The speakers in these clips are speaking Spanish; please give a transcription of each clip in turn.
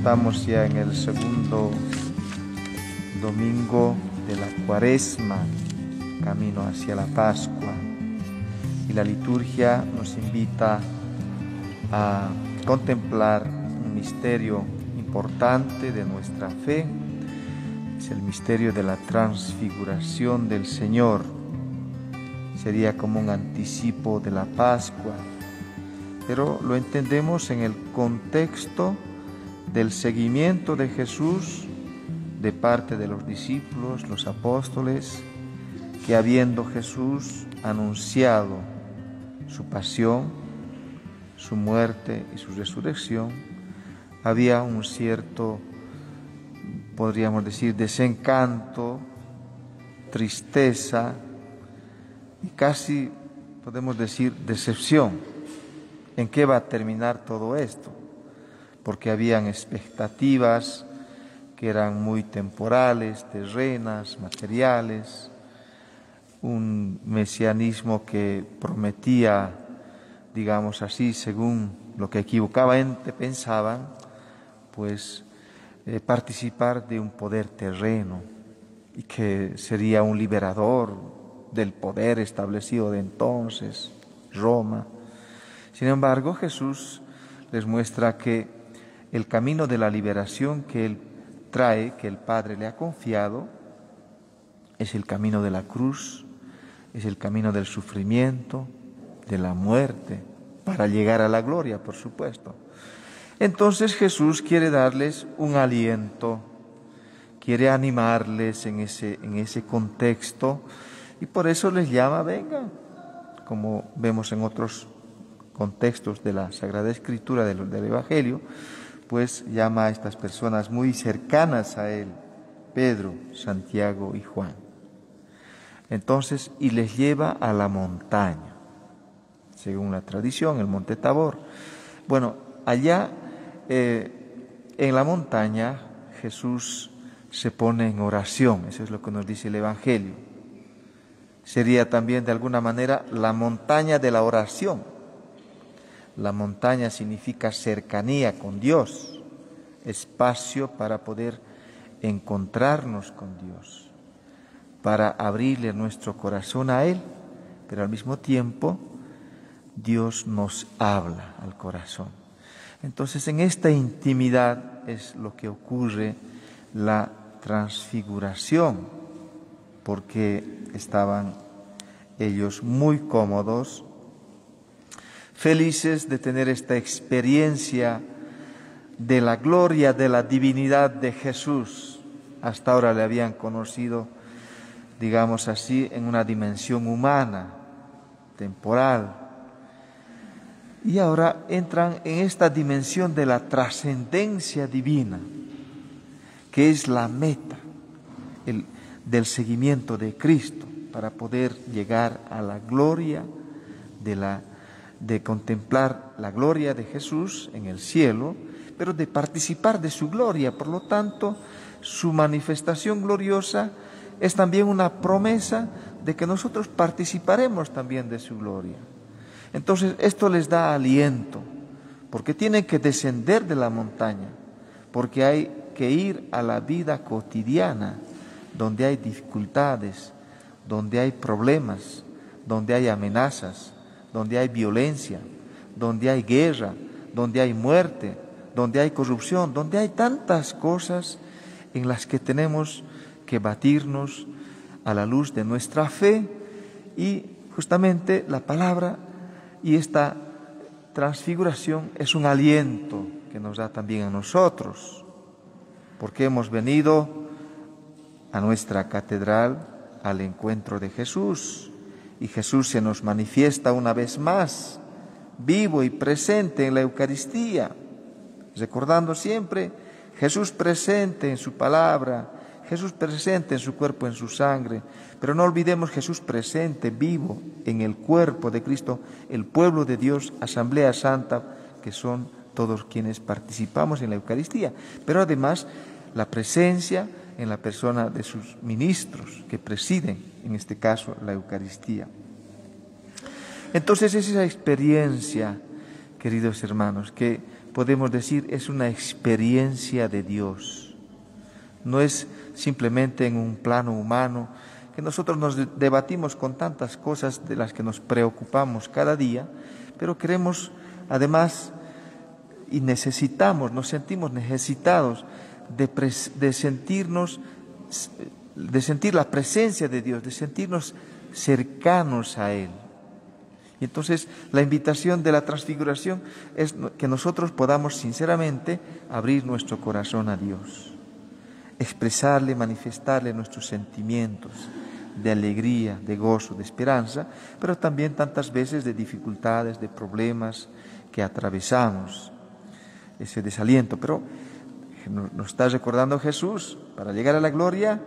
Estamos ya en el segundo domingo de la Cuaresma, camino hacia la Pascua, y la liturgia nos invita a contemplar un misterio importante de nuestra fe. Es el misterio de la transfiguración del Señor. Sería como un anticipo de la Pascua, pero lo entendemos en el contexto del seguimiento de Jesús de parte de los discípulos, los apóstoles, que habiendo Jesús anunciado su pasión, su muerte y su resurrección, había un cierto, podríamos decir, desencanto, tristeza y casi podemos decir decepción. ¿En qué va a terminar todo esto? Porque habían expectativas que eran muy temporales, terrenas, materiales, un mesianismo que prometía, digamos así, según lo que equivocadamente pensaban, pues participar de un poder terreno y que sería un liberador del poder establecido de entonces, Roma. Sin embargo, Jesús les muestra que el camino de la liberación que Él trae, que el Padre le ha confiado, es el camino de la cruz, es el camino del sufrimiento, de la muerte, para llegar a la gloria, por supuesto. Entonces Jesús quiere darles un aliento, quiere animarles en ese contexto, y por eso les llama, vengan, como vemos en otros contextos de la Sagrada Escritura, del Evangelio, pues llama a estas personas muy cercanas a Él, Pedro, Santiago y Juan. Entonces, y les lleva a la montaña, según la tradición, el monte Tabor. Bueno, allá en la montaña Jesús se pone en oración, eso es lo que nos dice el Evangelio. Sería también de alguna manera la montaña de la oración. La montaña significa cercanía con Dios, espacio para poder encontrarnos con Dios, para abrirle nuestro corazón a Él, pero al mismo tiempo Dios nos habla al corazón. Entonces, en esta intimidad es lo que ocurre la transfiguración, porque estaban ellos muy cómodos, felices de tener esta experiencia de la gloria, de la divinidad de Jesús. Hasta ahora le habían conocido, digamos así, en una dimensión humana, temporal. Y ahora entran en esta dimensión de la trascendencia divina, que es la meta del seguimiento de Cristo, para poder llegar a la gloria de contemplar la gloria de Jesús en el cielo, pero de participar de su gloria. Por lo tanto, su manifestación gloriosa es también una promesa de que nosotros participaremos también de su gloria. Entonces, esto les da aliento, porque tienen que descender de la montaña, porque hay que ir a la vida cotidiana, donde hay dificultades, donde hay problemas, donde hay amenazas, donde hay violencia, donde hay guerra, donde hay muerte, donde hay corrupción, donde hay tantas cosas en las que tenemos que batirnos a la luz de nuestra fe, y justamente la palabra y esta transfiguración es un aliento que nos da también a nosotros, porque hemos venido a nuestra catedral al encuentro de Jesús, y Jesús se nos manifiesta una vez más, vivo y presente en la Eucaristía, recordando siempre Jesús presente en su palabra, Jesús presente en su cuerpo, en su sangre, pero no olvidemos Jesús presente, vivo, en el cuerpo de Cristo, el pueblo de Dios, Asamblea Santa, que son todos quienes participamos en la Eucaristía, pero además la presencia en la persona de sus ministros que presiden, en este caso, la Eucaristía. Entonces es esa experiencia, queridos hermanos, que podemos decir, es una experiencia de Dios. No es simplemente en un plano humano, que nosotros nos debatimos con tantas cosas de las que nos preocupamos cada día, pero queremos además y necesitamos, nos sentimos necesitados de sentir la presencia de Dios, de sentirnos cercanos a Él. Y entonces la invitación de la transfiguración es que nosotros podamos sinceramente abrir nuestro corazón a Dios, expresarle, manifestarle nuestros sentimientos de alegría, de gozo, de esperanza, pero también tantas veces de dificultades, de problemas que atravesamos, ese desaliento. Pero nos está recordando Jesús, para llegar a la gloria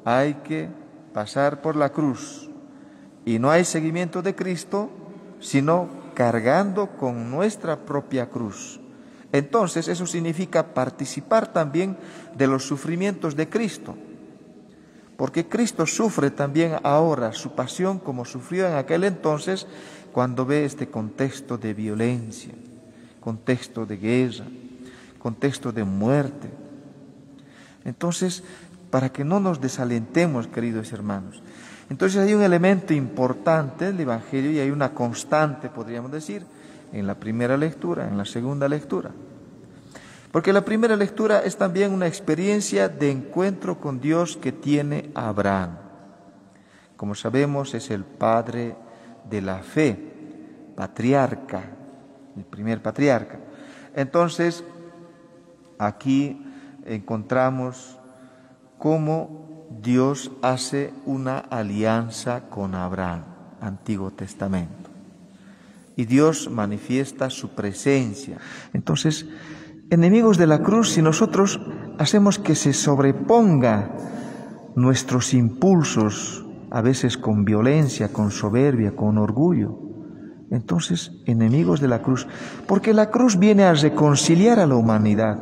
hay que pasar por la cruz. Y no hay seguimiento de Cristo, sino cargando con nuestra propia cruz. Entonces eso significa participar también de los sufrimientos de Cristo, porque Cristo sufre también ahora su pasión como sufrió en aquel entonces cuando ve este contexto de violencia, contexto de guerra, contexto de muerte. Entonces, para que no nos desalentemos, queridos hermanos, entonces hay un elemento importante del Evangelio y hay una constante, podríamos decir, en la primera lectura, en la segunda lectura. Porque la primera lectura es también una experiencia de encuentro con Dios que tiene Abraham. Como sabemos, es el padre de la fe, patriarca, el primer patriarca. Entonces, aquí encontramos cómo Dios hace una alianza con Abraham, Antiguo Testamento. Y Dios manifiesta su presencia. Entonces, enemigos de la cruz, si nosotros hacemos que se sobreponga nuestros impulsos, a veces con violencia, con soberbia, con orgullo, entonces enemigos de la cruz, porque la cruz viene a reconciliar a la humanidad,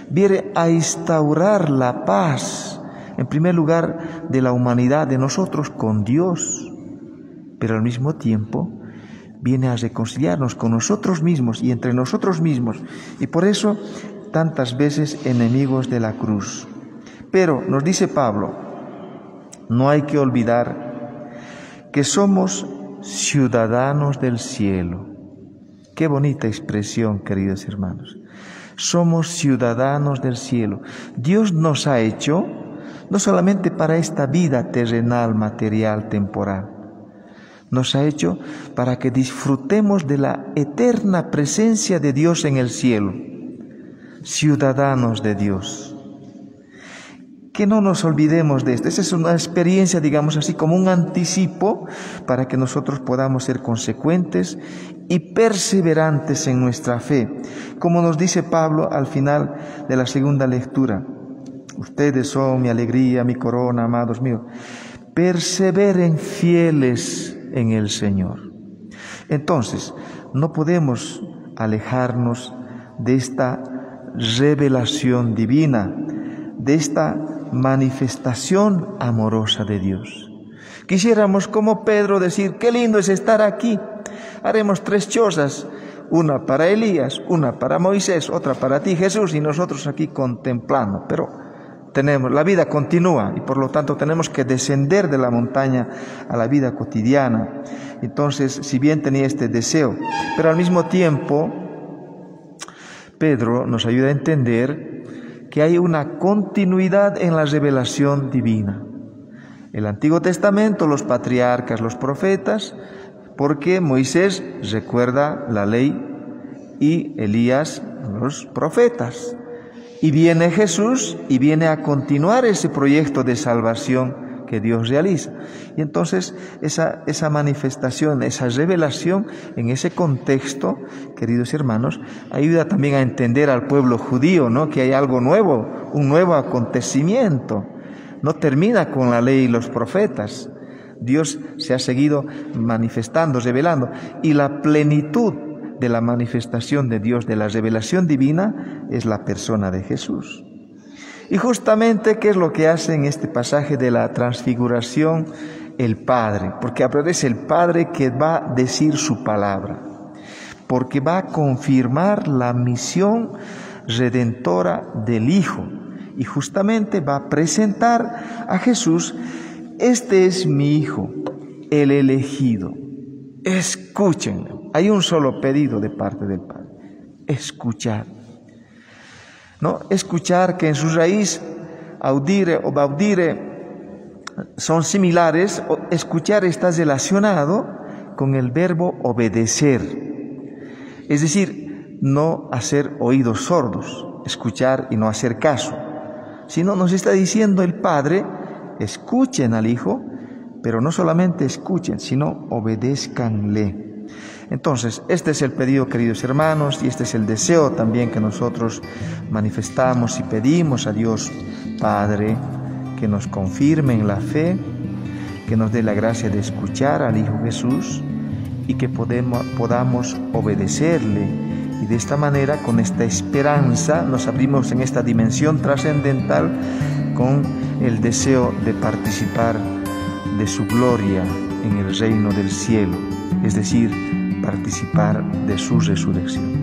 viene a instaurar la paz, en primer lugar de la humanidad, de nosotros con Dios, pero al mismo tiempo viene a reconciliarnos con nosotros mismos y entre nosotros mismos, y por eso tantas veces enemigos de la cruz. Pero nos dice Pablo, no hay que olvidar que somos ciudadanos del cielo. Qué bonita expresión, queridos hermanos. Somos ciudadanos del cielo. Dios nos ha hecho no solamente para esta vida terrenal, material, temporal. Nos ha hecho para que disfrutemos de la eterna presencia de Dios en el cielo. Ciudadanos de Dios. Que no nos olvidemos de esto. Esa es una experiencia, digamos así, como un anticipo para que nosotros podamos ser consecuentes y perseverantes en nuestra fe. Como nos dice Pablo al final de la segunda lectura. Ustedes son mi alegría, mi corona, amados míos. Perseveren fieles en el Señor. Entonces, no podemos alejarnos de esta revelación divina, de esta manifestación amorosa de Dios. Quisiéramos, como Pedro, decir, qué lindo es estar aquí. Haremos 3 chozas, una para Elías, una para Moisés, otra para ti, Jesús, y nosotros aquí contemplando. Pero la vida continúa y por lo tanto tenemos que descender de la montaña a la vida cotidiana. Entonces, si bien tenía este deseo, pero al mismo tiempo, Pedro nos ayuda a entender que hay una continuidad en la revelación divina. El Antiguo Testamento, los patriarcas, los profetas, porque Moisés recuerda la ley y Elías los profetas. Y viene Jesús y viene a continuar ese proyecto de salvación que Dios realiza. Y entonces esa manifestación, esa revelación en ese contexto, queridos hermanos, ayuda también a entender al pueblo judío, ¿no? Que hay algo nuevo, un nuevo acontecimiento. No termina con la ley y los profetas. Dios se ha seguido manifestando, revelando. Y la plenitud de la manifestación de Dios, de la revelación divina, es la persona de Jesús. Y justamente, ¿qué es lo que hace en este pasaje de la transfiguración el Padre? Porque aparece el Padre que va a decir su palabra. porque va a confirmar la misión redentora del Hijo y justamente va a presentar a Jesús: este es mi Hijo, el elegido. Escúchenlo. Hay un solo pedido de parte del Padre: escuchar. ¿No? Escuchar, que en su raíz audire o baudire son similares. Escuchar está relacionado con el verbo obedecer, es decir, no hacer oídos sordos, escuchar y no hacer caso, sino nos está diciendo el Padre: escuchen al Hijo, pero no solamente escuchen, sino obedézcanle. Entonces, este es el pedido, queridos hermanos, y este es el deseo también que nosotros manifestamos y pedimos a Dios Padre, que nos confirme en la fe, que nos dé la gracia de escuchar al Hijo Jesús y que podamos obedecerle. Y de esta manera, con esta esperanza, nos abrimos en esta dimensión trascendental con el deseo de participar de su gloria en el reino del cielo, es decir, participar de su resurrección.